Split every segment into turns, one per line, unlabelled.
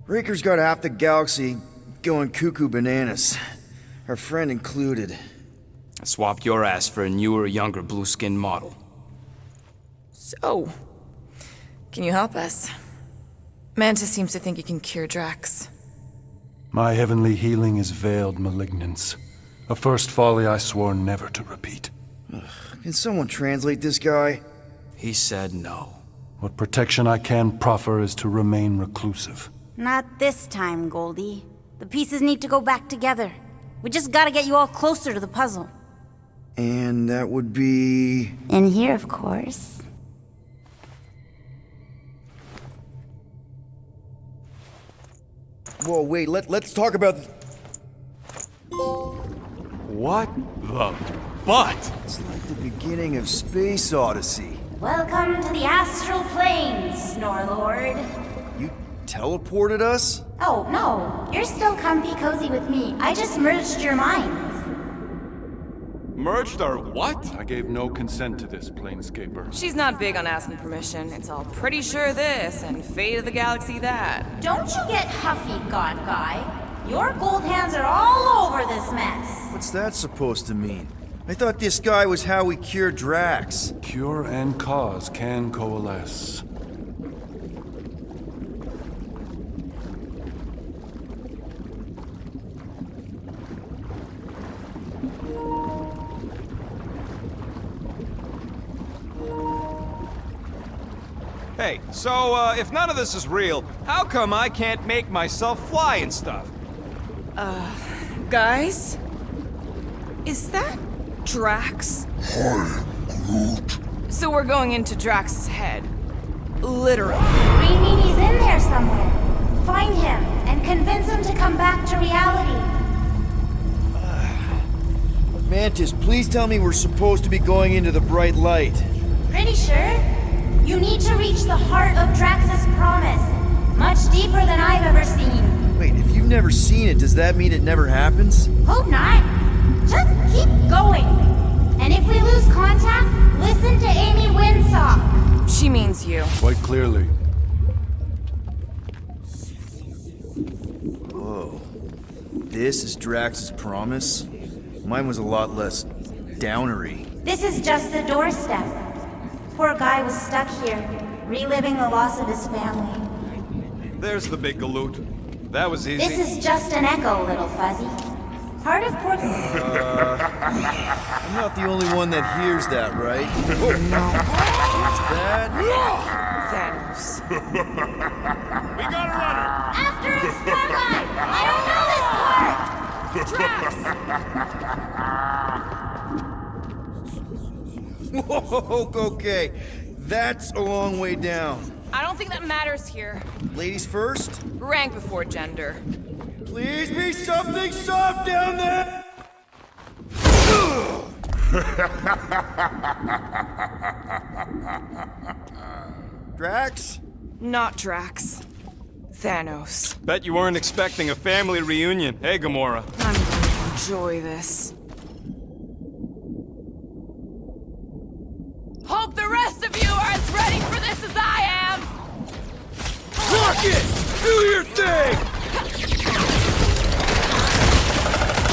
Raker's got half the galaxy going cuckoo bananas. Our friend included.
I swapped your ass for a newer, younger blue-skinned model.
So, can you help us? Mantis seems to think you can cure Drax.
My heavenly healing is veiled malignance. A first folly I swore never to repeat.
Can someone translate this guy?
He said no.
What protection I can proffer is to remain reclusive.
Not this time, Goldie. The pieces need to go back together. We just gotta get you all closer to the puzzle.
And that would be...
In here, of course.
Whoa, wait, let's talk about...
What the butt?
It's like the beginning of Space Odyssey.
Welcome to the astral planes, Snorlord.
You teleported us?
Oh, no. You're still comfy cozy with me. I just merged your minds.
Merged our what?
I gave no consent to this, Planescaper.
She's not big on asking permission. It's all pretty sure this and fate of the galaxy that.
Don't you get huffy, God Guy. Your gold hands are all over this mess.
What's that supposed to mean? I thought this guy was how we cured Drax.
Cure and cause can coalesce.
Hey, so, if none of this is real, how come I can't make myself fly and stuff?
Guys? Is that Drax?
Hi, Groot.
So we're going into Drax's head. Literally.
Green Meanie's in there somewhere. Find him and convince him to come back to reality.
Mantis, please tell me we're supposed to be going into the bright light.
Pretty sure? You need to reach the heart of Drax's promise. Much deeper than I've ever seen.
Wait, if you've never seen it, does that mean it never happens?
Hope not. Just keep going. And if we lose contact, listen to Amy Winsock.
She means you.
Quite clearly.
Whoa. This is Drax's promise? Mine was a lot less downery.
This is just the doorstep. Poor guy was stuck here, reliving the loss of his family.
There's the big galoot. That was easy.
This is just an echo, little fuzzy. Part of poor...
I'm not the only one that hears that, right? Oh, no. What's that?
Thanos.
We got a runner!
After us, Starlight! I don't know this part! Drax!
Whoa, okay. That's a long way down.
I don't think that matters here.
Ladies first?
Rank before gender.
Please be something soft down there! Drax?
Not Drax. Thanos.
Bet you weren't expecting a family reunion. Hey, Gamora.
I'm gonna enjoy this. Hope the rest of you are as ready for this as I am!
Rocket! Do your thing!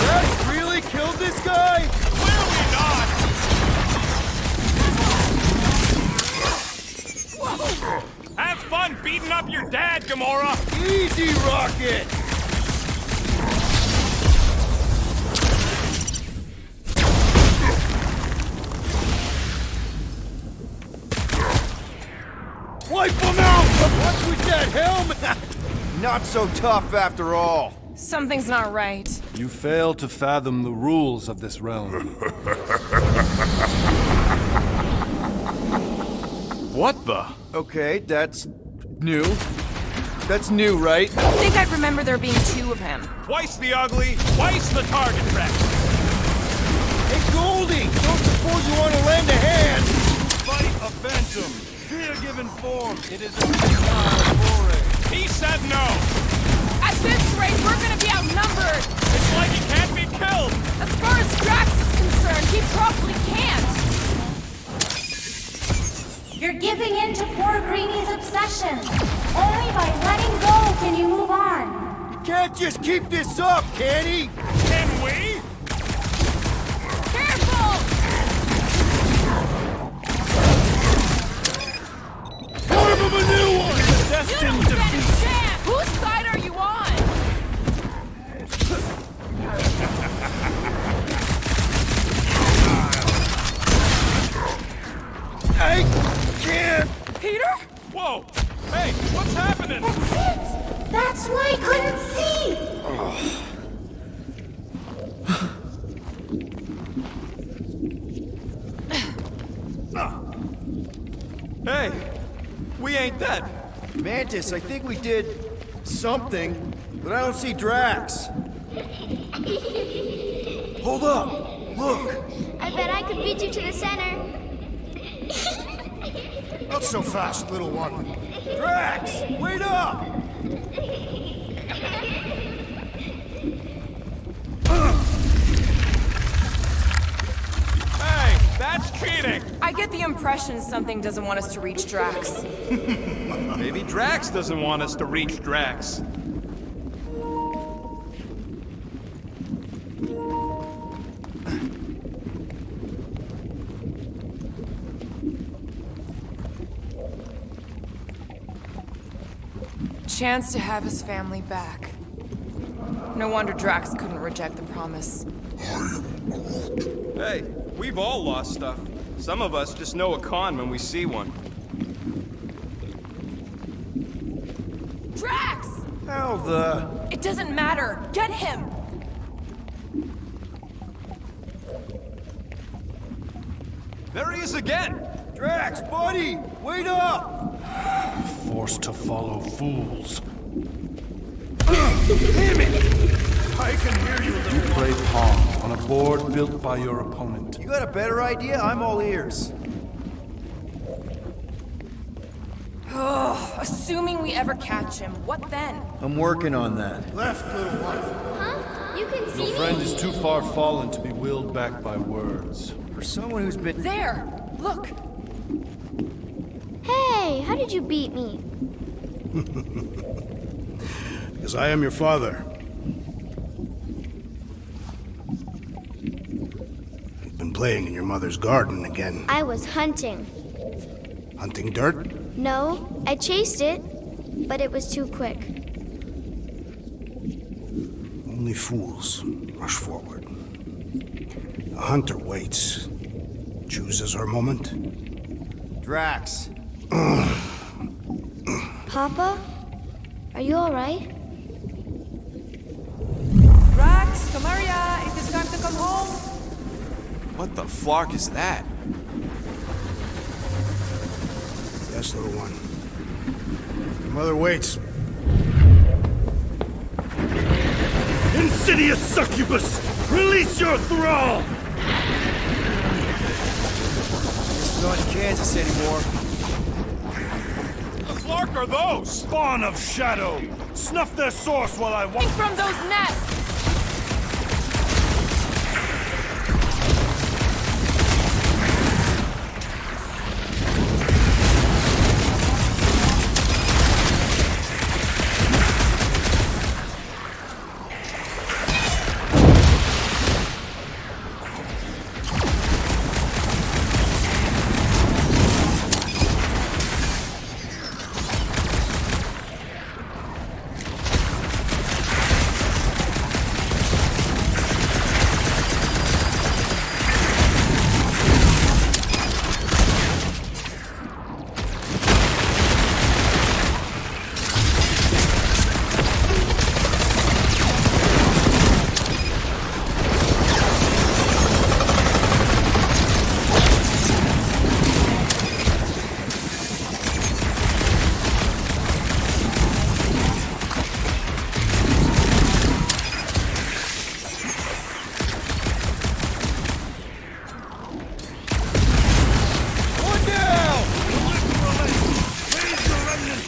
Drax really killed this guy?
Clearly not! Have fun beating up your dad, Gamora!
Easy, Rocket! Wipe him out! What's with that helmet? Not so tough after all.
Something's not right.
You fail to fathom the rules of this realm.
What the?
Okay, that's new. That's new, right?
I think I remember there being two of him.
Twice the ugly, twice the target practice.
Hey, Goldie! Don't suppose you want to lend a hand?
Fight a phantom. Fear given form. It is a foray.
He said no.
At this rate, we're gonna be outnumbered.
It's like he can't be killed.
As far as Drax is concerned, he probably can't.
You're giving in to poor Greeny's obsession. Only by letting go can you move on.
Can't just keep this up, can he?
Can we?
Careful!
Carve him a new one! Destined to be.
Whose side are you on?
I can't!
Peter?
Whoa! Hey, what's happening?
That's it! That's why I couldn't see!
Hey, we ain't dead.
Mantis, I think we did something, but I don't see Drax. Hold up! Look!
I bet I could beat you to the center.
Not so fast, little one. Drax! Wait up!
Hey, that's cheating.
I get the impression something doesn't want us to reach Drax.
Maybe Drax doesn't want us to reach Drax.
Chance to have his family back. No wonder Drax couldn't reject the promise.
Hey, we've all lost stuff. Some of us just know a con when we see one.
Drax!
How the...
It doesn't matter. Get him!
There he is again!
Drax, buddy! Wait up!
Forced to follow fools.
Damn it! I can hear you,
You
little one.
play pawns on a board built by your opponent.
You got a better idea? I'm all ears.
Assuming we ever catch him, what then?
I'm working on that. Left, little one.
Huh? You can see
Your friend is too far fallen to be willed back by words.
For someone who's been...
There! Look!
Hey, how did you beat me?
Because I am your father. You've been playing in your mother's garden again.
I was hunting.
Hunting dirt?
No, I chased it, but it was too quick.
Only fools rush forward. A hunter waits, chooses her moment.
Drax.
Papa? Are you alright?
Drax, Kamaria, it is time to come home.
What the flark is that?
Yes, little one. Your mother waits.
Insidious succubus! Release your thrall!
It's not in Kansas anymore.
The flark are those! Spawn of shadow! Snuff their source while I walk.
From those nests!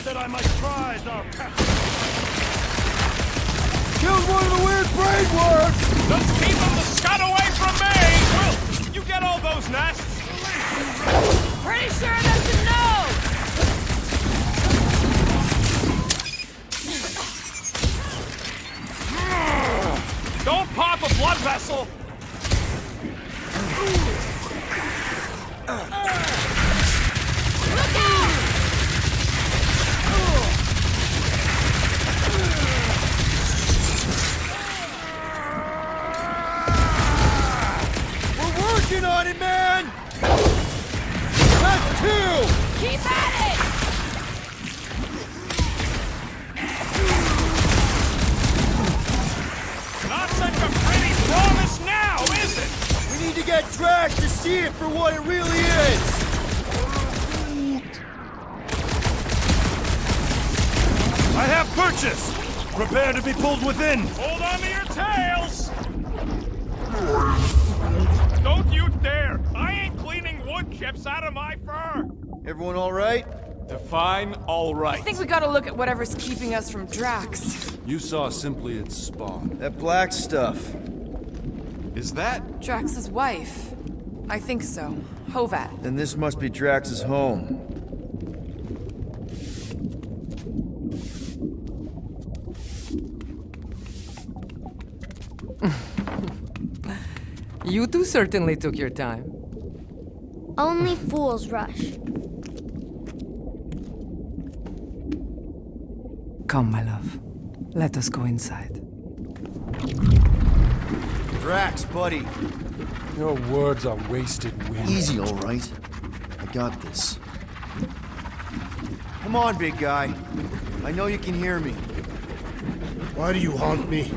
That I might prize our path.
Killed one of the weird brain worms!
Just keep them the scud away from me! Will, you get all those nests?
Pretty sure that's a no!
Working on it, man! That's two!
Keep at it!
Not such a pretty promise now, is it?
We need to get Drax to see it for what it really is!
I have purchase! Prepare to be pulled within! Hold on to your tails! Don't you dare! I ain't cleaning wood chips out of my fur!
Everyone all right?
Define all right.
I think we gotta look at whatever's keeping us from Drax.
You saw simply its spawn.
That black stuff.
Is that?
Drax's wife. I think so. Hovat.
Then this must be Drax's home.
You two certainly took your time.
Only fools rush.
Come, my love. Let us go inside.
Drax, buddy.
Your words are wasted wind.
Easy, all right. I got this. Come on, big guy. I know you can hear me.
Why do you haunt me?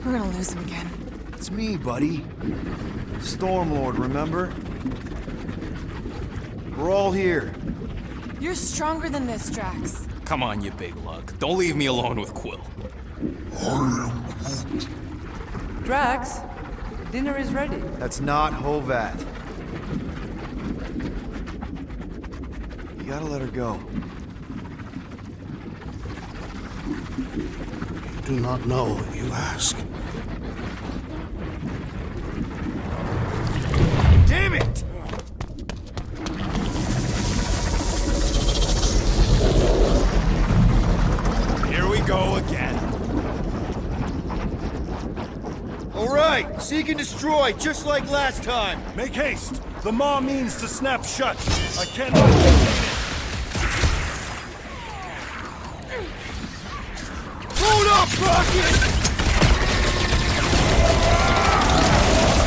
We're gonna lose him again.
It's me, buddy. Stormlord, remember? We're all here.
You're stronger than this, Drax.
Come on, you big lug. Don't leave me alone with Quill.
Drax, dinner is ready.
That's not Hovat. You gotta let her go.
You do not know, you ask.
Damn it!
Here we go again.
All right, seek and destroy, just like last time.
Make haste! The maw means to snap shut. I cannot continue.
Hold up, Rocket!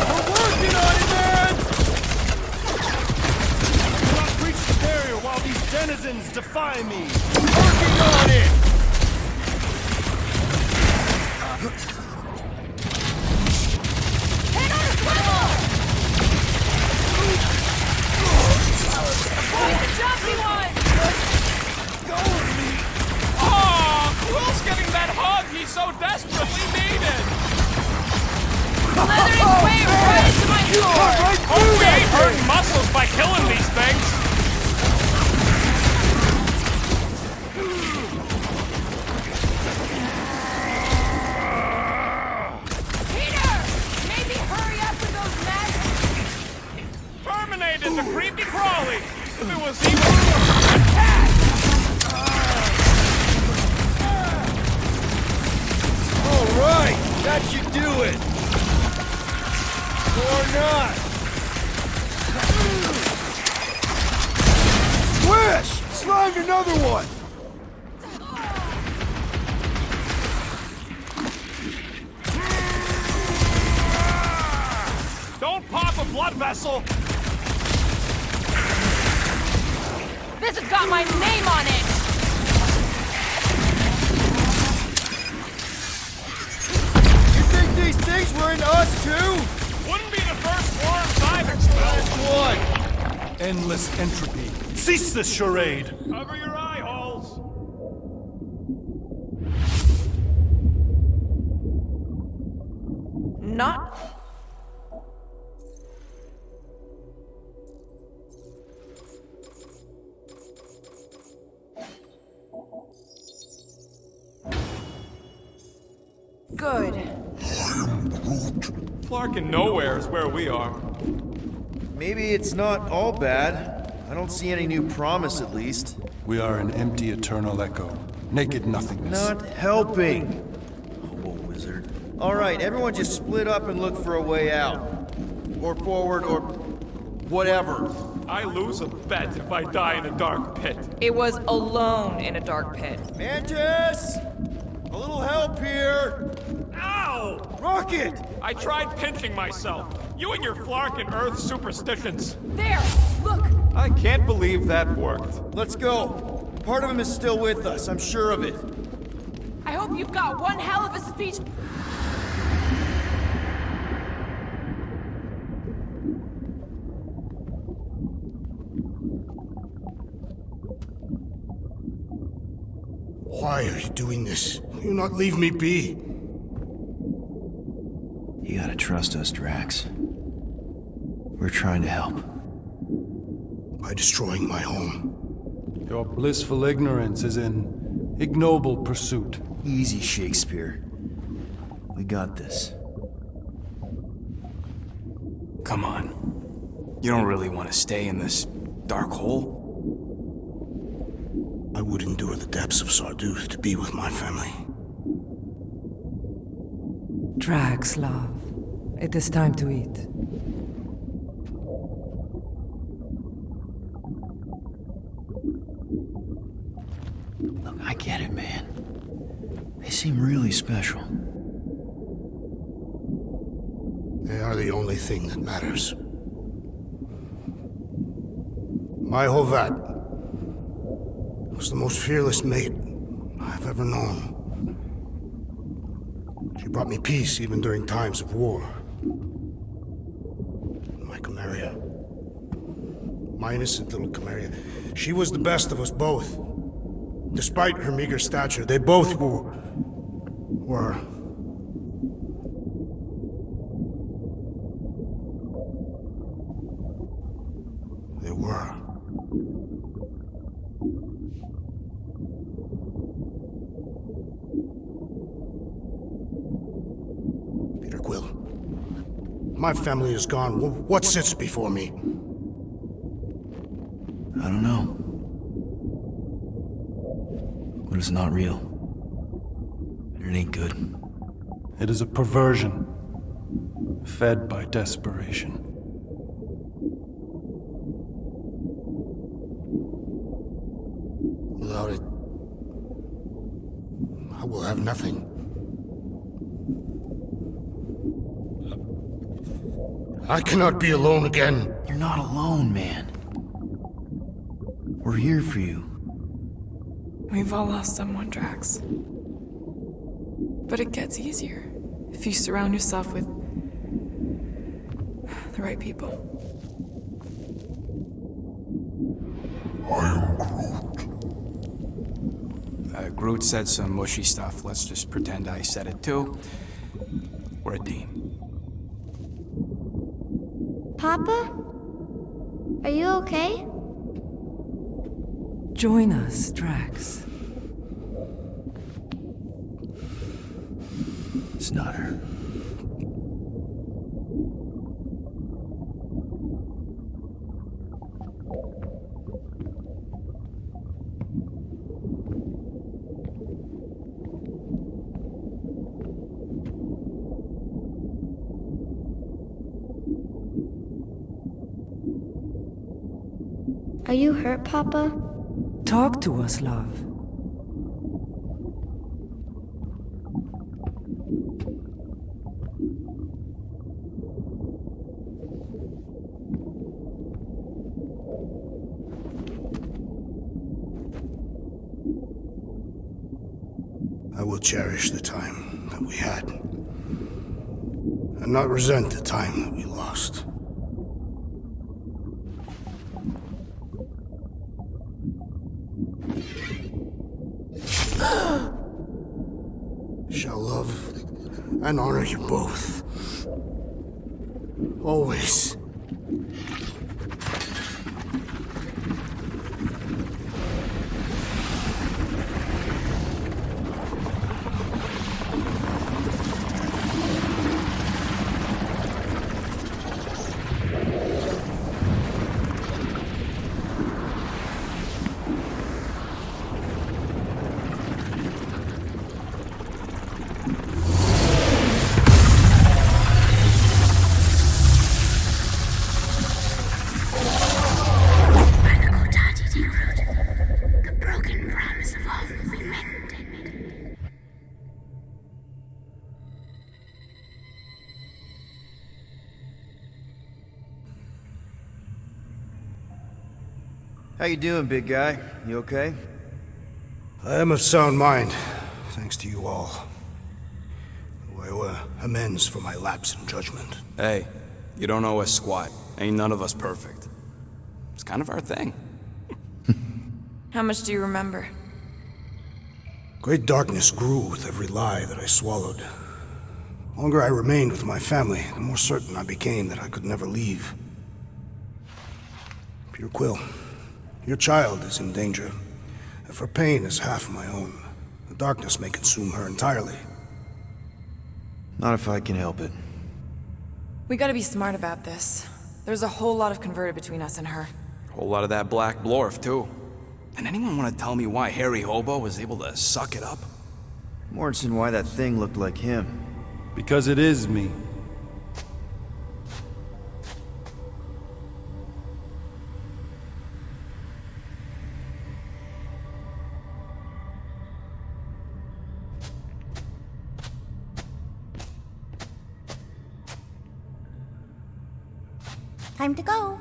We're working on it, man!
Do not breach the barrier while these denizens defy me!
Working on it!
Hit on a swivel! Avoid the jumpy one!
Oh, Quill's getting that hug he so desperately needed.
Slithering way right into my sword!
Hope we ain't hurting muscles by killing these things.
Peter! Maybe hurry up with those magic...
Terminated the creepy crawly. If it was even a cat.
All right, that should do it. Or not. Swish! Slimed another one!
Don't pop a blood vessel.
This has got my name on it!
You think these things were in us too?
Wouldn't be the first worms I've expelled.
What?
Endless entropy. Cease this charade!
Cover your eye holes.
Not... Good.
Flarkin' nowhere is where we are.
Maybe it's not all bad. I don't see any new promise, at least.
We are an empty eternal echo. Naked nothingness.
Not helping. Hobo wizard. All right, everyone just split up and look for a way out. Or forward, or whatever.
I lose a bet if I die in a dark pit.
It was alone in a dark pit.
Mantis! A little help here!
Ow!
Rocket!
I tried pinching myself. You and your flarkin' Earth superstitions.
There! Look!
I can't believe that worked.
Let's go. Part of him is still with us, I'm sure of it.
I hope you've got one hell of a speech.
Why are you doing this? Will you not leave me be?
You gotta trust us, Drax. We're trying to help.
By destroying my home.
Your blissful ignorance is in ignoble pursuit.
Easy, Shakespeare. We got this.
Come on. You don't really want to stay in this dark hole?
I would endure the depths of Sarduth to be with my family.
Drax, love. It is time to eat.
Look, I get it, man. They seem really special.
They are the only thing that matters. My Hovat was the most fearless mate I've ever known. She brought me peace even during times of war. My Camarilla. My innocent little Camarilla. She was the best of us both. Despite her meager stature, they both were. They were. Peter Quill. My family is gone. What sits before me?
I don't know. But it's not real. And it ain't good.
It is a perversion, fed by desperation.
Without it, I will have nothing. I cannot be alone again.
You're not alone, man. We're here for you.
We've all lost someone, Drax. But it gets easier if you surround yourself with the right people.
I am Groot.
Groot said some mushy stuff. Let's just pretend I said it too. We're a team.
Papa? Are you okay?
Join us, Drax.
It's not her.
Are you hurt, Papa?
Talk to us, love.
I will cherish the time that we had, and not resent the time that we lost. Shall love and honor you both. Always.
How you doing, big guy? You okay?
I am of sound mind, thanks to you all. I owe amends for my lapse in judgment.
Hey, you don't owe us squat. Ain't none of us perfect. It's kind of our thing.
How much do you remember?
Great darkness grew with every lie that I swallowed. The longer I remained with my family, the more certain I became that I could never leave. Peter Quill, your child is in danger. If her pain is half my own, the darkness may consume her entirely.
Not if I can help it.
We gotta be smart about this. There's a whole lot of converted between us and her.
Whole lot of that black blorf, too. And anyone want to tell me why Harry Hobo was able to suck it up?
Morrison, why that thing looked like him.
Because it is me.
Time to go.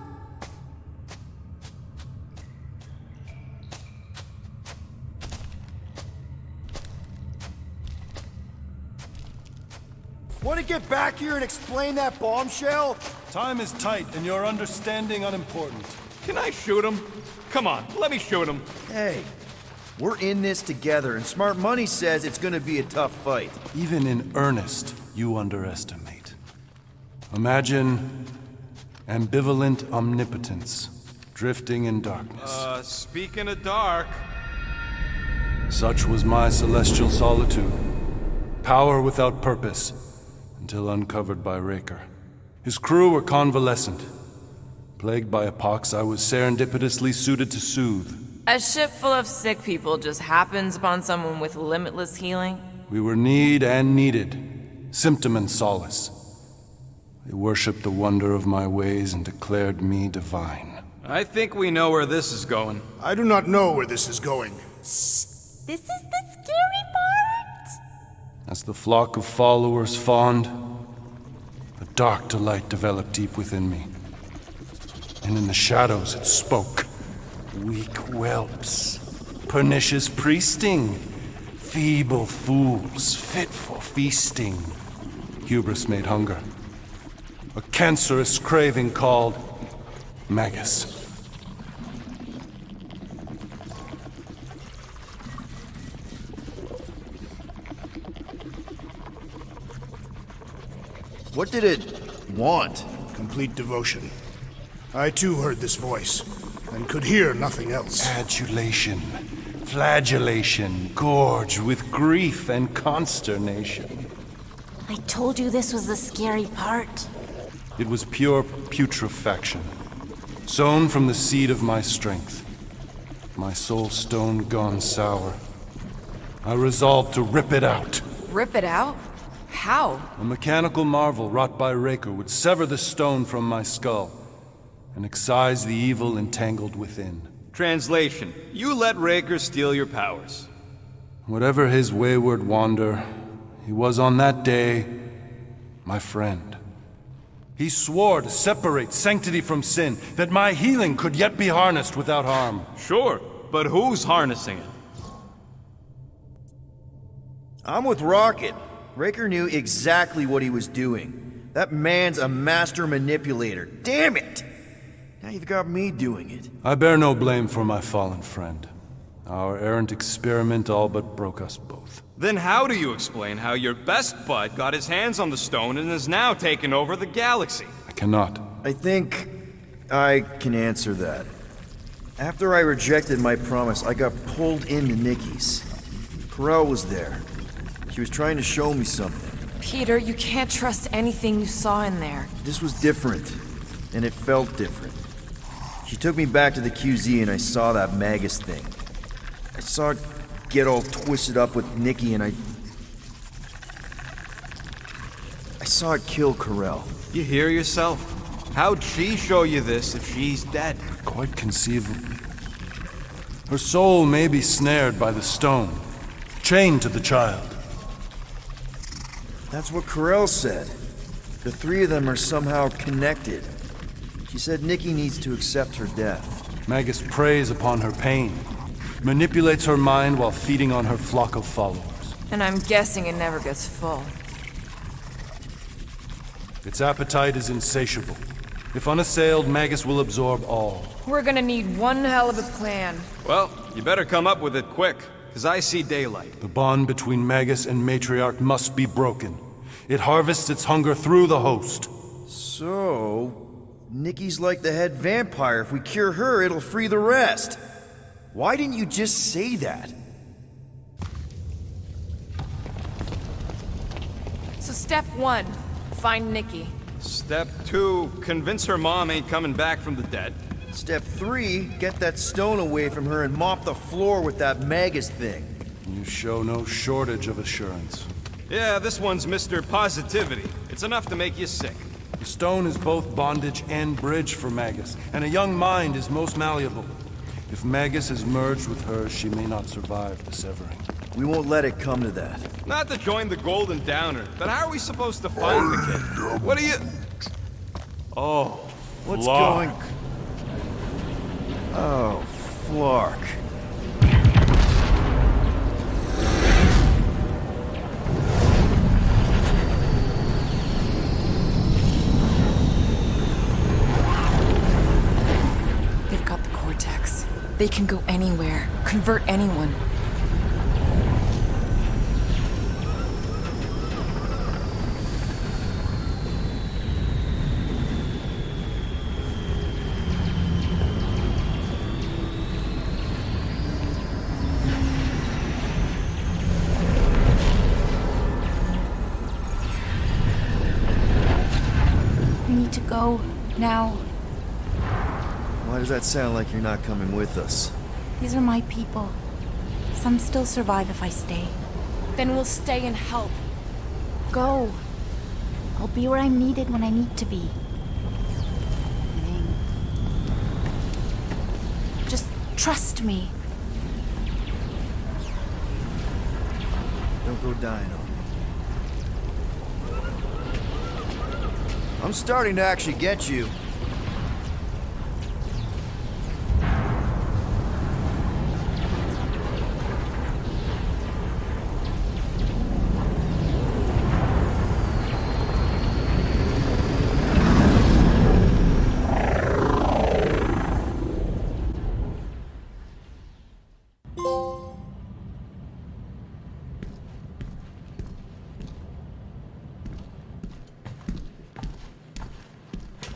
Want to get back here and explain that bombshell?
Time is tight and your understanding unimportant.
Can I shoot him? Come on, let me shoot him.
Hey, we're in this together, and Smart Money says it's gonna be a tough fight.
Even in earnest, you underestimate. Imagine ambivalent omnipotence, drifting in darkness.
Speaking of dark...
Such was my celestial solitude. Power without purpose, until uncovered by Raker. His crew were convalescent. Plagued by a pox I was serendipitously suited to soothe.
A ship full of sick people just happens upon someone with limitless healing?
We were need and needed, symptom and solace. They worshipped the wonder of my ways and declared me divine.
I think we know where this is going.
I do not know where this is going.
This is the scary part.
As the flock of followers fawned, a dark delight developed deep within me. And in the shadows it spoke. Weak whelps, pernicious priesting, feeble fools fit for feasting. Hubris made hunger. A cancerous craving called Magus.
What did it want?
Complete devotion. I too heard this voice, and could hear nothing else.
Adulation, flagellation, gorged with grief and consternation.
I told you this was the scary part.
It was pure putrefaction, sown from the seed of my strength. My soul stone gone sour. I resolved to rip it out.
Rip it out? How?
A mechanical marvel wrought by Raker would sever the stone from my skull and excise the evil entangled within.
Translation: you let Raker steal your powers.
Whatever his wayward wander, he was on that day my friend. He swore to separate sanctity from sin, that my healing could yet be harnessed without harm.
Sure, but who's harnessing it?
I'm with Rocket. Raker knew exactly what he was doing. That man's a master manipulator. Damn it! Now you've got me doing it.
I bear no blame for my fallen friend. Our errant experiment all but broke us both.
Then how do you explain how your best bud got his hands on the stone and is now taking over the galaxy?
I cannot.
I think I can answer that. After I rejected my promise, I got pulled into Nikki's. Corel was there. She was trying to show me something.
Peter, you can't trust anything you saw in there.
This was different, and it felt different. She took me back to the QZ and I saw that Magus thing. I saw it get all twisted up with Nikki and I saw it kill Corel.
You hear yourself? How'd she show you this if she's dead?
Quite conceivable. Her soul may be snared by the stone, chained to the child.
That's what Corel said. The three of them are somehow connected. She said Nikki needs to accept her death.
Magus preys upon her pain, manipulates her mind while feeding on her flock of followers.
And I'm guessing it never gets full.
Its appetite is insatiable. If unassailed, Magus will absorb all.
We're gonna need one hell of a plan.
Well, you better come up with it quick, because I see daylight.
The bond between Magus and Matriarch must be broken. It harvests its hunger through the host.
So, Nikki's like the head vampire. If we cure her, it'll free the rest. Why didn't you just say that?
So step 1, find Nikki.
Step 2, convince her mom ain't coming back from the dead.
Step 3, get that stone away from her and mop the floor with that Magus thing.
You show no shortage of assurance.
Yeah, this one's Mr. Positivity. It's enough to make you sick.
The stone is both bondage and bridge for Magus, and a young mind is most malleable. If Magus is merged with hers, she may not survive the severing.
We won't let it come to that.
Not to join the Golden Downer, but how are we supposed to find the kid? What are you... Oh,
What's
Flark.
going... Oh, Flark.
They've got the cortex. They can go anywhere, convert anyone.
We need to go now.
Why does that sound like you're not coming with us?
These are my people. Some still survive if I stay.
Then we'll stay and help.
Go. I'll be where I'm needed when I need to be. Just trust me.
Don't go dying on me. I'm starting to actually get you.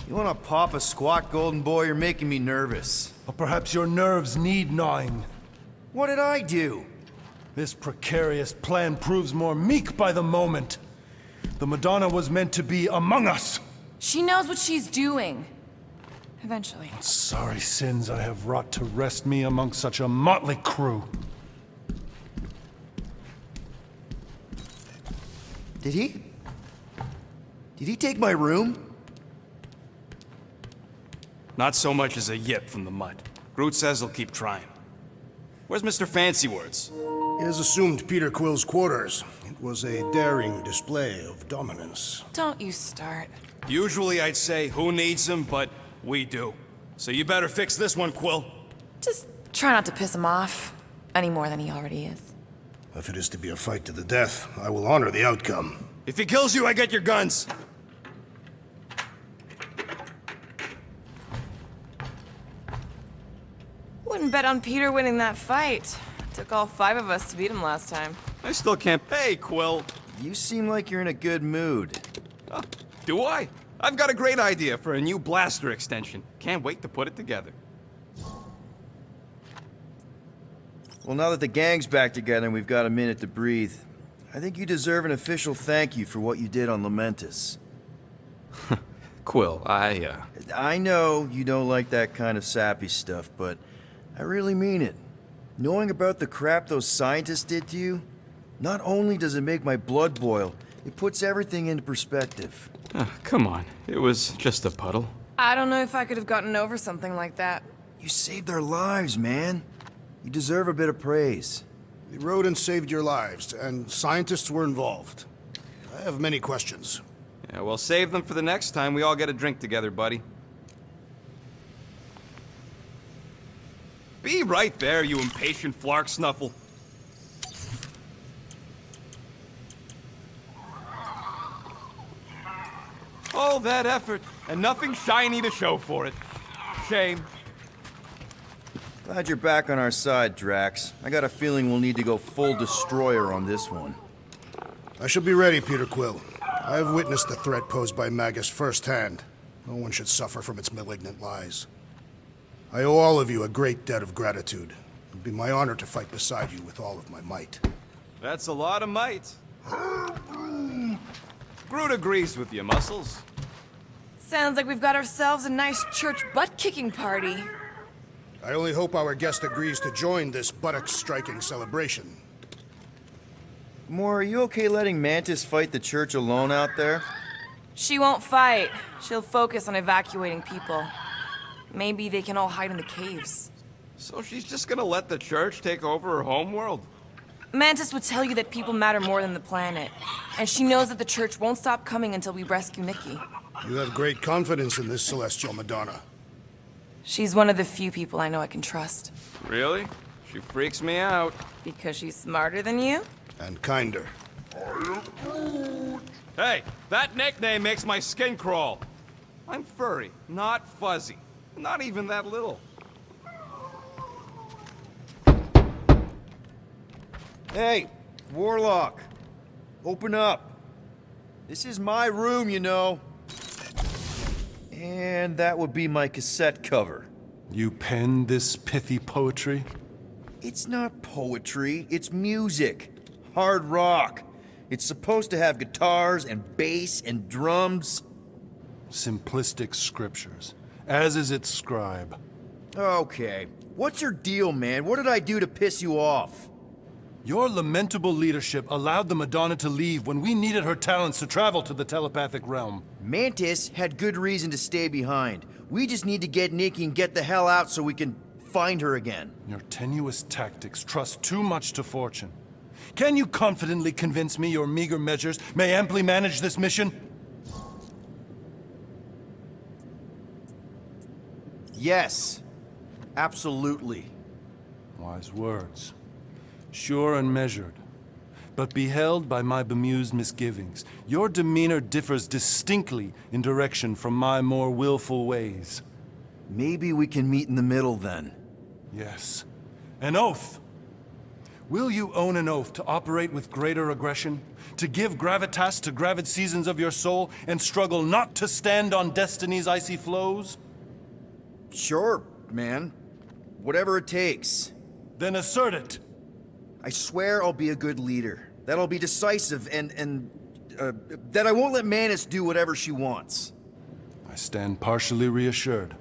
You wanna pop a squat, golden boy? You're making me nervous.
Or perhaps your nerves need gnawing.
What did I do?
This precarious plan proves more meek by the moment. The Madonna was meant to be among us.
She knows what she's doing. Eventually.
Sorry sins I have wrought to wrest me among such a motley crew.
Did he? Did he take my room?
Not so much as a yip from the mud. Groot says he'll keep trying. Where's Mr. Fancy Words?
He has assumed Peter Quill's quarters. It was a daring display of dominance.
Don't you start.
Usually I'd say, who needs him, but we do. So you better fix this one, Quill.
Just try not to piss him off any more than he already is.
If it is to be a fight to the death, I will honor the outcome.
If he kills you, I get your guns.
Wouldn't bet on Peter winning that fight. Took all 5 of us to beat him last time.
I still can't... Hey, Quill.
You seem like you're in a good mood.
Oh, do I? I've got a great idea for a new blaster extension. Can't wait to put it together.
Well, now that the gang's back together and we've got a minute to breathe, I think you deserve an official thank you for what you did on Lamentus.
Quill,
I know you don't like that kind of sappy stuff, but I really mean it. Knowing about the crap those scientists did to you, not only does it make my blood boil, it puts everything into perspective.
Come on. It was just a puddle.
I don't know if I could have gotten over something like that.
You saved their lives, man. You deserve a bit of praise.
The rodents saved your lives, and scientists were involved. I have many questions.
Yeah, well, save them for the next time we all get a drink together, buddy. Be right there, you impatient flark snuffle. All that effort, and nothing shiny to show for it. Shame.
Glad you're back on our side, Drax. I got a feeling we'll need to go full destroyer on this one.
I shall be ready, Peter Quill. I have witnessed the threat posed by Magus firsthand. No one should suffer from its malignant lies. I owe all of you a great debt of gratitude. It would be my honor to fight beside you with all of my might.
That's a lot of might. Groot agrees with you, Muscles.
Sounds like we've got ourselves a nice church butt-kicking party.
I only hope our guest agrees to join this buttocks-striking celebration.
Gamora, are you okay letting Mantis fight the church alone out there?
She won't fight. She'll focus on evacuating people. Maybe they can all hide in the caves.
So she's just gonna let the church take over her homeworld?
Mantis would tell you that people matter more than the planet. And she knows that the church won't stop coming until we rescue Nikki.
You have great confidence in this celestial Madonna.
She's one of the few people I know I can trust.
Really? She freaks me out.
Because she's smarter than you?
And kinder.
Hey, that nickname makes my skin crawl. I'm furry, not fuzzy. Not even that little.
Hey, Warlock. Open up. This is my room, you know. And that would be my cassette cover.
You penned this pithy poetry?
It's not poetry, it's music. Hard rock. It's supposed to have guitars and bass and drums.
Simplistic scriptures, as is its scribe.
Okay. What's your deal, man? What did I do to piss you off?
Your lamentable leadership allowed the Madonna to leave when we needed her talents to travel to the telepathic realm.
Mantis had good reason to stay behind. We just need to get Nikki and get the hell out so we can find her again.
Your tenuous tactics trust too much to fortune. Can you confidently convince me your meager measures may amply manage this mission?
Yes. Absolutely.
Wise words. Sure and measured. But beheld by my bemused misgivings, your demeanor differs distinctly in direction from my more willful ways.
Maybe we can meet in the middle then.
Yes. An oath! Will you own an oath to operate with greater aggression? To give gravitas to gravid seasons of your soul, and struggle not to stand on destiny's icy flows?
Sure, man. Whatever it takes.
Then assert it!
I swear I'll be a good leader. That I'll be decisive and that I won't let Mantis do whatever she wants.
I stand partially reassured.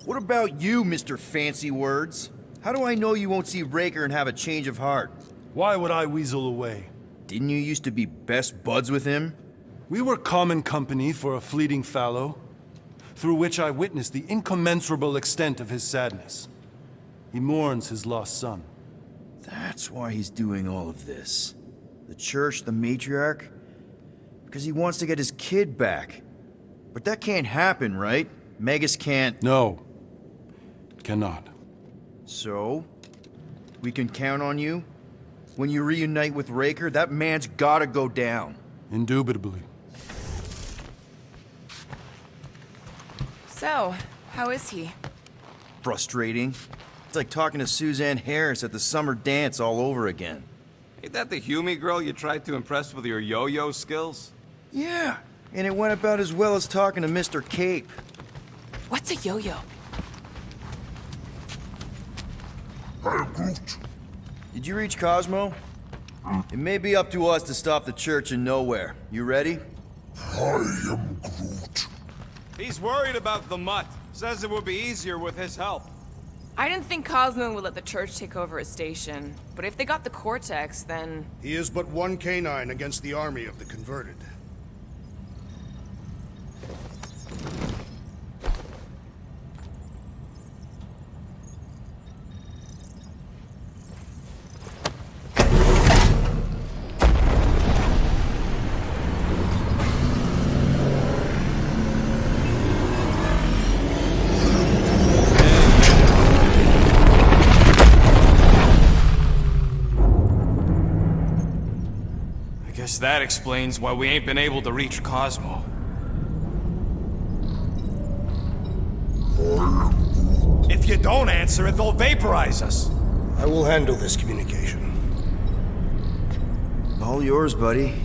What about you, Mr. Fancy Words? How do I know you won't see Raker and have a change of heart?
Why would I weasel away?
Didn't you used to be best buds with him?
We were common company for a fleeting fallow, through which I witnessed the incommensurable extent of his sadness. He mourns his lost son.
That's why he's doing all of this. The church, the matriarch? Because he wants to get his kid back. But that can't happen, right? Magus can't...
No. Cannot.
So? We can count on you? When you reunite with Raker, that man's gotta go down.
Indubitably.
So, how is he?
Frustrating. It's like talking to Suzanne Harris at the summer dance all over again.
Ain't that the Hume girl you tried to impress with your yo-yo skills?
Yeah, and it went about as well as talking to Mr. Cape.
What's a yo-yo?
Hey, Groot.
Did you reach Cosmo? It may be up to us to stop the church in nowhere. You ready?
I am Groot.
He's worried about the mutt. Says it would be easier with his help.
I didn't think Cosmo would let the church take over his station. But if they got the Cortex, then...
He is but one canine against the army of the converted.
Guess that explains why we ain't been able to reach Cosmo.
If you don't answer it, they'll vaporize us.
I will handle this communication.
All yours, buddy.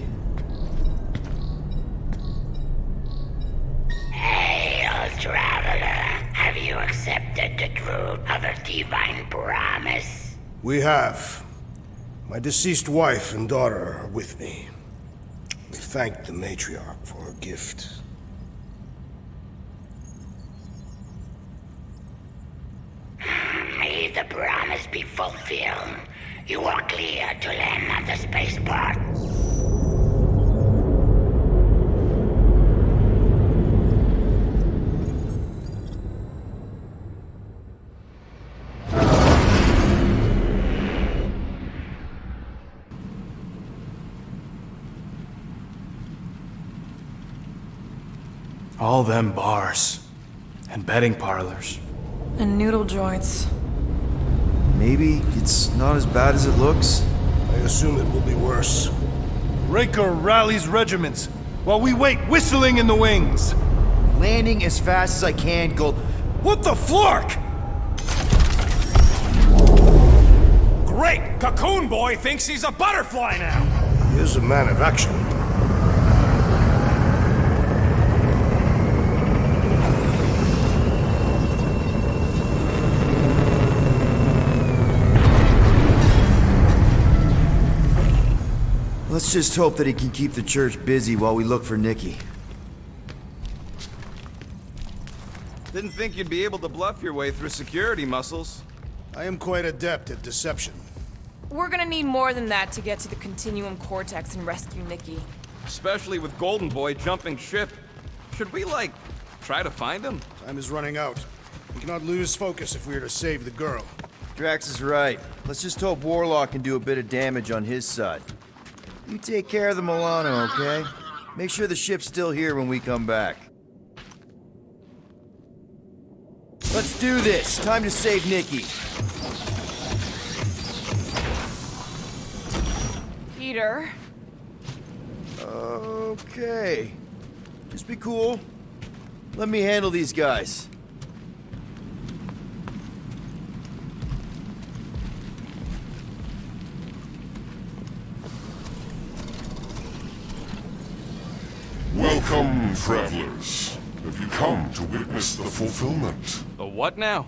Hail, traveler. Have you accepted the truth of a divine promise?
We have. My deceased wife and daughter are with me. We thank the matriarch for her gift.
May the promise be fulfilled. You are clear to land at the spaceport.
All them bars. And betting parlors.
And noodle joints.
Maybe it's not as bad as it looks.
I assume it will be worse.
Raker rallies regiments while we wait whistling in the wings.
Landing as fast as I can, Gold. What the flark?
Great! Cocoon Boy thinks he's a butterfly now!
He is a man of action.
Let's just hope that he can keep the church busy while we look for Nikki.
Didn't think you'd be able to bluff your way through security muscles.
I am quite adept at deception.
We're gonna need more than that to get to the Continuum Cortex and rescue Nikki.
Especially with Golden Boy jumping ship. Should we, like, try to find him?
Time is running out. We cannot lose focus if we are to save the girl.
Drax is right. Let's just hope Warlock can do a bit of damage on his side. You take care of the Milano, okay? Make sure the ship's still here when we come back. Let's do this. Time to save Nikki.
Peter?
Okay. Just be cool. Let me handle these guys.
Welcome, travelers. Have you come to witness the fulfillment?
The what now?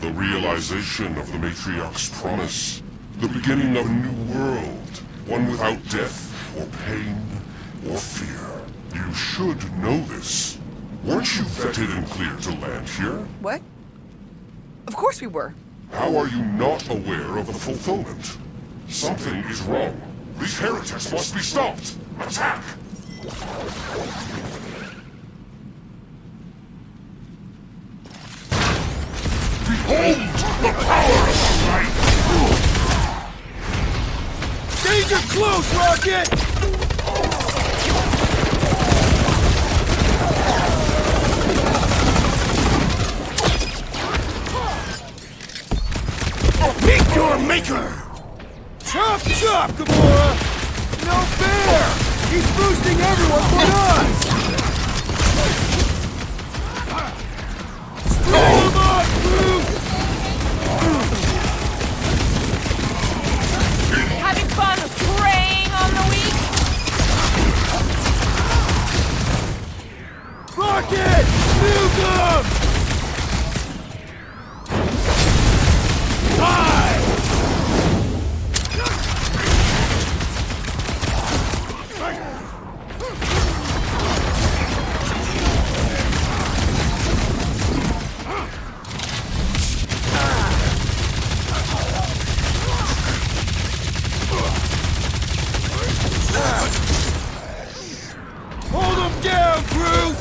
The realization of the Matriarch's promise. The beginning of a new world. One without death, or pain, or fear. You should know this. Weren't you vetted and cleared to land here?
What? Of course we were.
How are you not aware of the fulfillment? Something is wrong. These heretics must be stopped. Attack! Behold the power of the light!
Danger close, Rocket!
Meet your maker!
Chop, chop, Gamora! No fair! He's boosting everyone but us! Screw him up, Groot!
Having fun preying on the weak?
Rocket! Nuke him! Hold him down, Groot!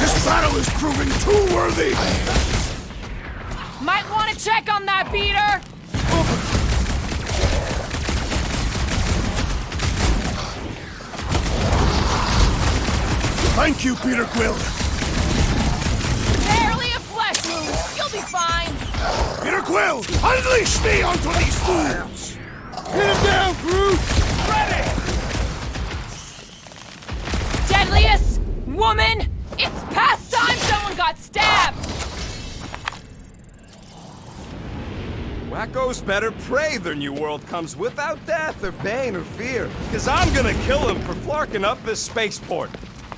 This battle is proving too worthy!
Might want to check on that, Peter!
Thank you, Peter Quill.
Barely a flesh
Quill! Unleash me onto these fools!
Hit him down, Groot! Ready!
Deadliest woman! It's past time someone got stabbed!
Wacko's better pray their new world comes without death or pain or fear. Cause I'm gonna kill them for flarking up this spaceport.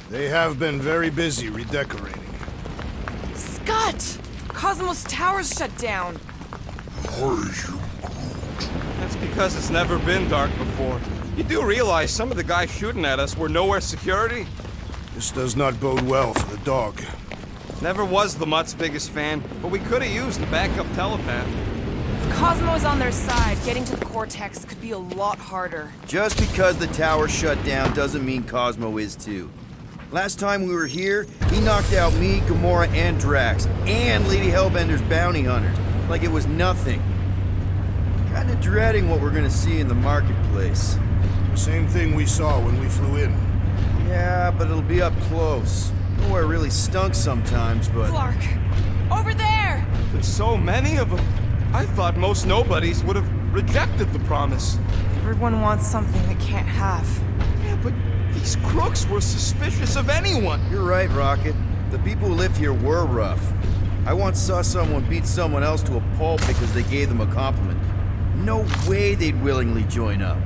They have been very busy redecorating.
Scott! Cosmos Tower's shut down.
That's because it's never been dark before. You do realize some of the guys shooting at us were nowhere security?
This does not bode well for the dog.
Never was the Mutt's biggest fan, but we could have used a backup telepath.
If Cosmo's on their side, getting to the Cortex could be a lot harder.
Just because the tower shut down doesn't mean Cosmo is too. Last time we were here, he knocked out me, Gamora, and Drax, and Lady Hellbender's bounty hunters, like it was nothing. Kinda dreading what we're gonna see in the marketplace.
The same thing we saw when we flew in.
Yeah, but it'll be up close. Nowhere really stunk sometimes, but...
Clark! Over there!
There's so many of them. I thought most nobodies would have rejected the promise.
Everyone wants something they can't have.
Yeah, but these crooks were suspicious of anyone.
You're right, Rocket. The people who lived here were rough. I once saw someone beat someone else to a pulp because they gave them a compliment. No way they'd willingly join up.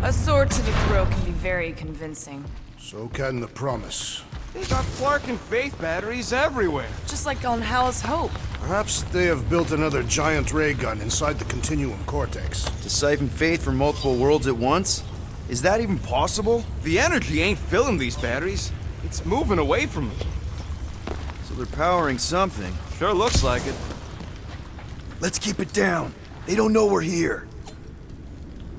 A sword to the throat can be very convincing.
So can the promise.
They got Flark and Faith batteries everywhere.
Just like on Hal's Hope.
Perhaps they have built another giant ray gun inside the Continuum Cortex.
To siphon Faith from multiple worlds at once? Is that even possible?
The energy ain't filling these batteries. It's moving away from them.
So they're powering something.
Sure looks like it.
Let's keep it down. They don't know we're here.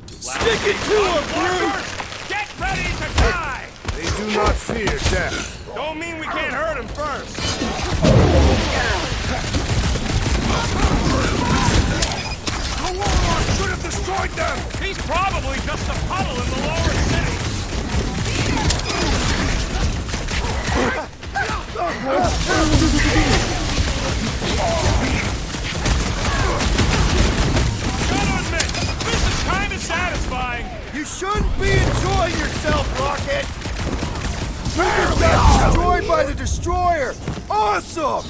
Stick it to them, Groot!
Get ready to die!
They do not fear death.
Don't mean we can't hurt him first.
The Warlord should have destroyed them!
He's probably just a puddle in the lower city. Gotta admit, this is kind of satisfying.
You shouldn't be enjoying yourself, Rocket! You just got destroyed by the Destroyer! Awesome!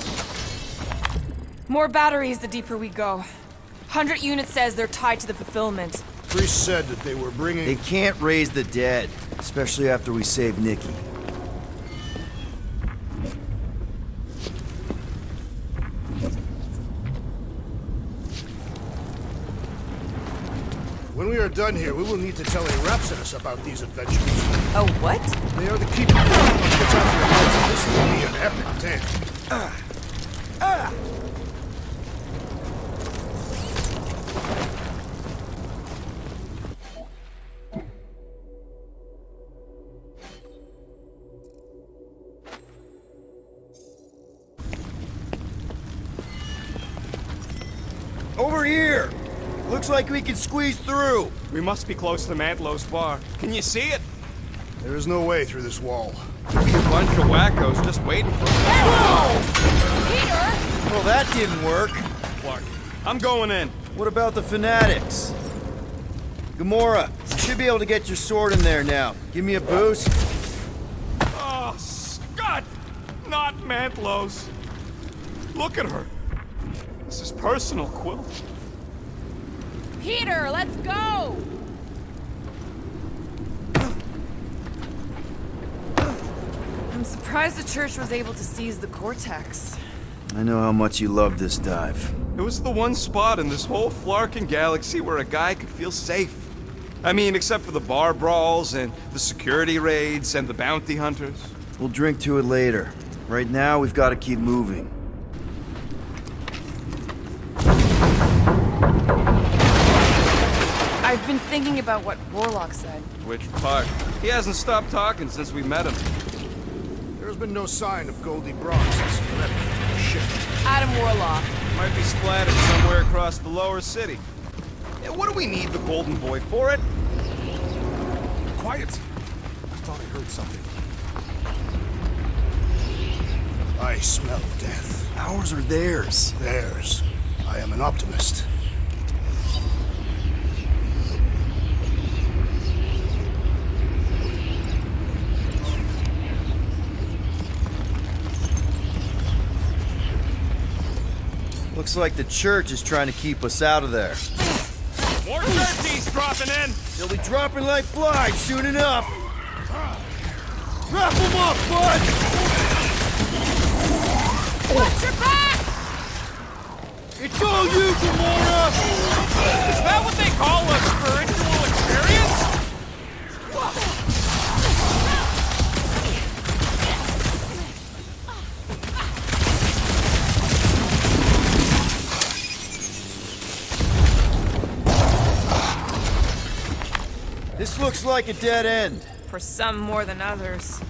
More batteries the deeper we go. 100 units says they're tied to the fulfillment.
Priest said that they were bringing...
They can't raise the dead, especially after we save Nikki.
When we are done here, we will need to tell a Rhapsodus about these adventures.
Oh, what?
They are the key people who puts out their heads, and this will be an epic tale.
Over here! Looks like we can squeeze through.
We must be close to Mantlow's bar. Can you see it?
There is no way through this wall.
Could be a bunch of wackos just waiting for us.
Peter!
Well, that didn't work.
Clark, I'm going in.
What about the fanatics? Gamora, you should be able to get your sword in there now. Give me a boost.
Oh, Scott! Not Mantlow's. Look at her. This is personal, Quill.
Peter, let's go! I'm surprised the church was able to seize the Cortex.
I know how much you love this dive.
It was the one spot in this whole Flarkin galaxy where a guy could feel safe. I mean, except for the bar brawls and the security raids and the bounty hunters.
We'll drink to it later. Right now, we've got to keep moving.
I've been thinking about what Warlock said.
Which part? He hasn't stopped talking since we met him.
There's been no sign of Goldie Bronze since he left the ship.
Adam Warlock.
Might be splattered somewhere across the lower city. Yeah, what do we need the Golden Boy for it?
Quiet. I thought I heard something.
I smell death.
Ours or theirs?
Theirs. I am an optimist.
Looks like the church is trying to keep us out of there.
More churchies dropping in!
They'll be dropping like flies soon enough. Wrap them up, bud!
Watch your back!
It's all you, Gamora!
Is that what they call a spiritual experience?
This looks like a dead end.
For some more than others.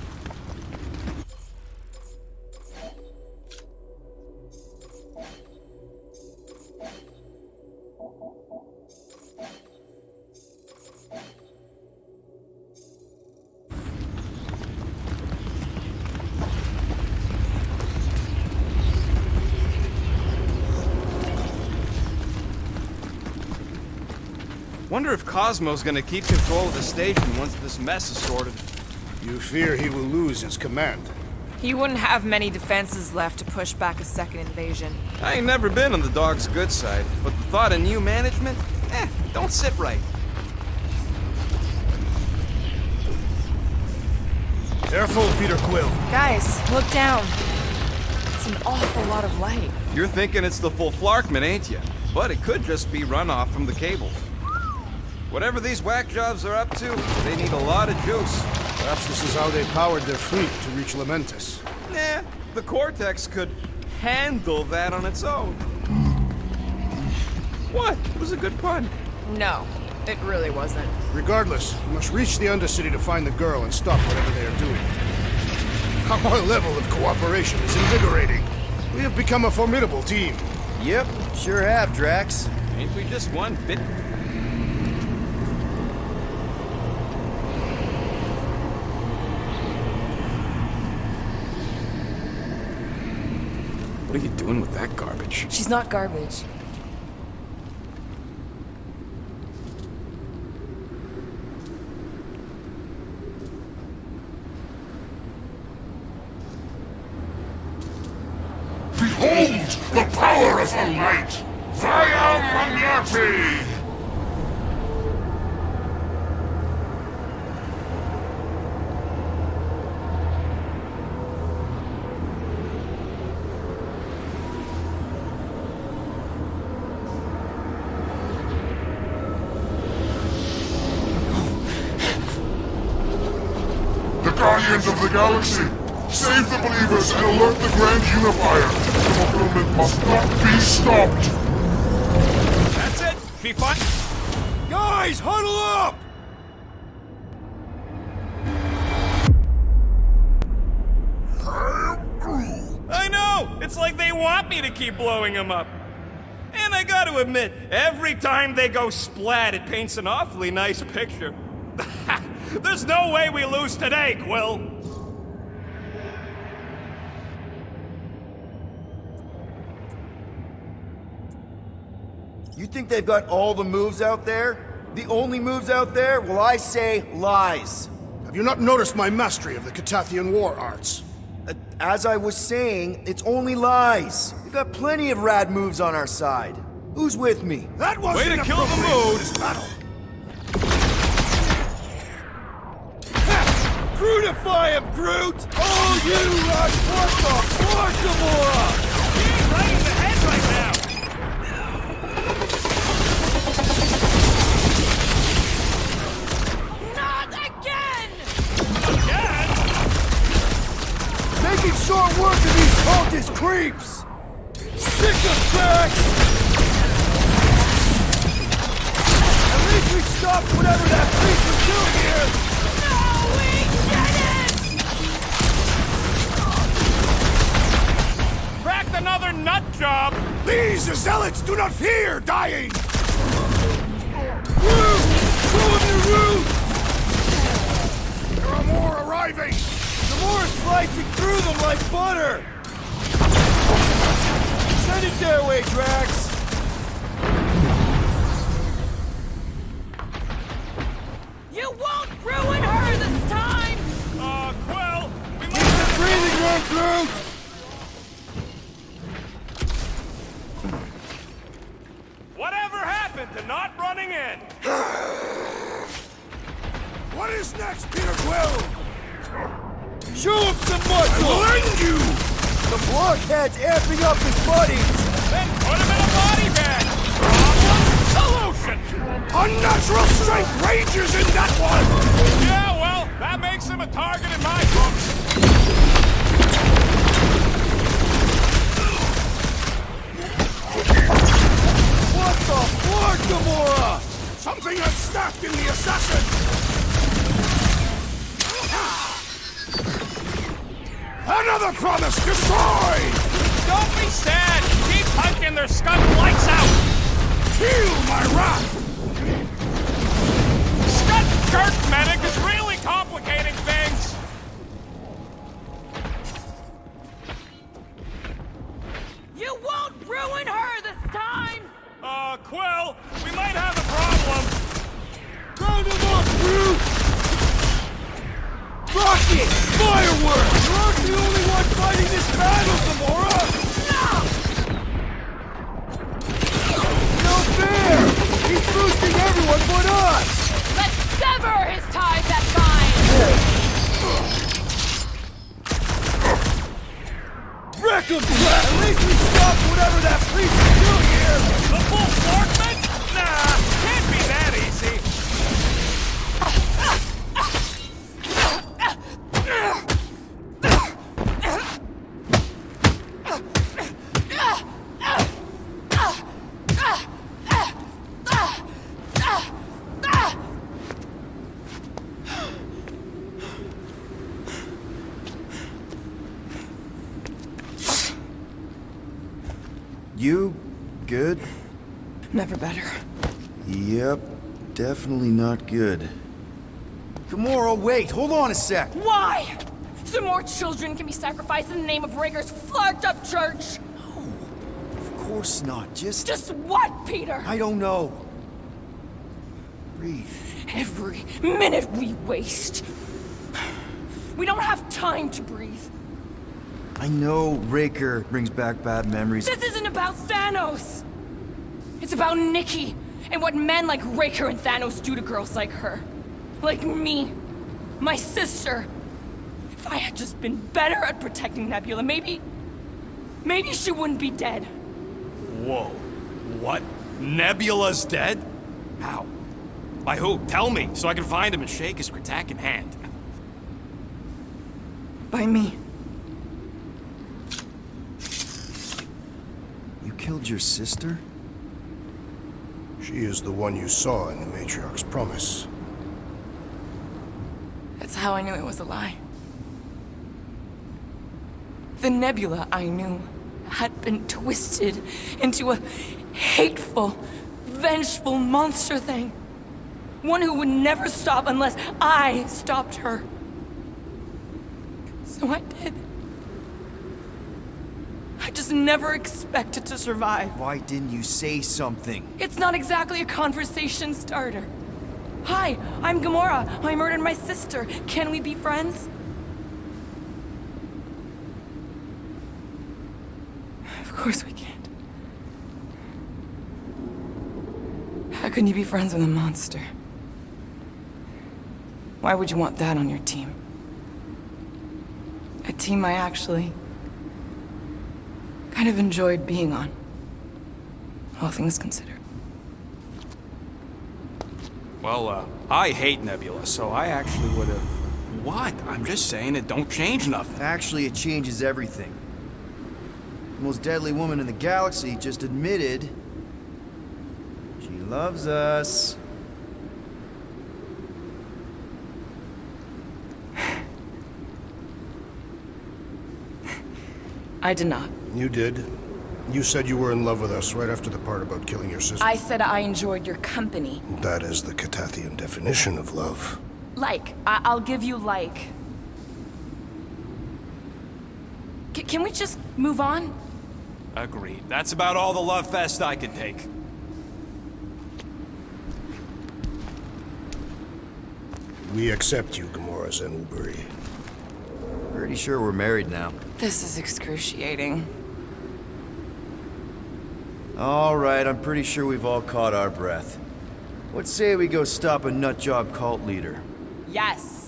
Wonder if Cosmo's gonna keep control of the station once this mess is sorted.
You fear he will lose his command.
He wouldn't have many defenses left to push back a second invasion.
I ain't never been on the dog's good side, but the thought of new management, don't sit right.
Careful, Peter Quill.
Guys, look down. It's an awful lot of light.
You're thinking it's the full Flarkman, ain't you? But it could just be runoff from the cables. Whatever these whack jobs are up to, they need a lot of juice.
Perhaps this is how they powered their fleet to reach Lamentus.
Nah, the Cortex could handle that on its own. What? It was a good pun.
No, it really wasn't.
Regardless, we must reach the Undercity to find the girl and stop whatever they are doing. Our level of cooperation is invigorating. We have become a formidable team.
Yep, sure have, Drax.
Ain't we just one bit? What are you doing with that garbage?
She's not garbage.
Behold the power of the light! Via Magnati! The Guardians of the Galaxy! Save the believers and alert the Grand Unifier! The fulfillment must not be stopped!
That's it! She fine?
Guys, huddle up!
I know! It's like they want me to keep blowing them up. And I gotta admit, every time they go splat, it paints an awfully nice picture. There's no way we lose today, Quill!
You think they've got all the moves out there? The only moves out there? Well, I say lies.
Have you not noticed my mastery of the Catathian war arts?
As I was saying, it's only lies. We've got plenty of rad moves on our side. Who's with me?
That wasn't
way to kill the
appropriate for
mood!
this battle.
Crucify him, Groot! Oh, you run! What the fuck, Gamora?
He's right in the head right now!
Not again!
Again?
Making short work of these cultist creeps! Sick of Drax! At least we stopped whatever that priest was doing here!
No, we did it!
Cracked another nut job!
These zealots do not fear dying!
Groot! Show him your roots!
There are more arriving!
The more slicing through them like butter! Send it their way, Drax!
not running in!
What is next, Peter Quill?
Show him some muscle!
I will end you!
The blockhead's amping up his buddies!
Then put him in a body bag! Problem solution!
Unnatural strength rages in that one!
Yeah, well, that makes him a target in my books.
What the fuck, Gamora?
Something has snapped in the assassin! Another promise destroyed!
Don't be sad! Keep punching their scum lights out!
Feel my wrath!
Scud Jerk Medic is really complicating things!
You won't ruin her this time!
Quill, we might have a problem.
Round him up, Groot! Rocket! Fireworks! You aren't the only one fighting this battle, Gamora! No fair! He's boosting everyone but us!
Let's sever his ties that bind!
Wreck him! At least we stopped whatever that priest is doing here!
The full Forkman? Nah, can't be that easy.
You good?
Never better.
Yep, definitely not good. Gamora, wait, hold on a sec.
Why? So more children can be sacrificed in the name of Raker's flarked up church?
Of course not,
Just what, Peter?
I don't know. Breathe.
Every minute we waste. We don't have time to breathe.
I know Raker brings back bad memories.
This isn't about Thanos! It's about Nikki, and what men like Raker and Thanos do to girls like her. Like me. My sister. If I had just been better at protecting Nebula, maybe she wouldn't be dead.
Whoa. What? Nebula's dead? How? By who? Tell me, so I can find him and shake his Kratak hand.
By me.
You killed your sister?
She is the one you saw in the Matriarch's promise.
That's how I knew it was a lie. The Nebula I knew had been twisted into a hateful, vengeful monster thing. One who would never stop unless I stopped her. So I did. I just never expected to survive.
Why didn't you say something?
It's not exactly a conversation starter. Hi, I'm Gamora. I murdered my sister. Can we be friends? Of course we can't. How can you be friends with a monster? Why would you want that on your team? A team I actually kind of enjoyed being on. All things considered.
Well, I hate Nebula, so I actually would have... What? I'm just saying it don't change nothing.
Actually, it changes everything. The most deadly woman in the galaxy just admitted she loves us.
I did not.
You did. You said you were in love with us right after the part about killing your sister.
I said I enjoyed your company.
That is the Catathian definition of love.
Like. I'll give you like. Can we just move on?
Agreed. That's about all the love fest I can take.
We accept you, Gamora Zenuburi.
Pretty sure we're married now.
This is excruciating.
All right, I'm pretty sure we've all caught our breath. What say we go stop a nutjob cult leader?
Yes.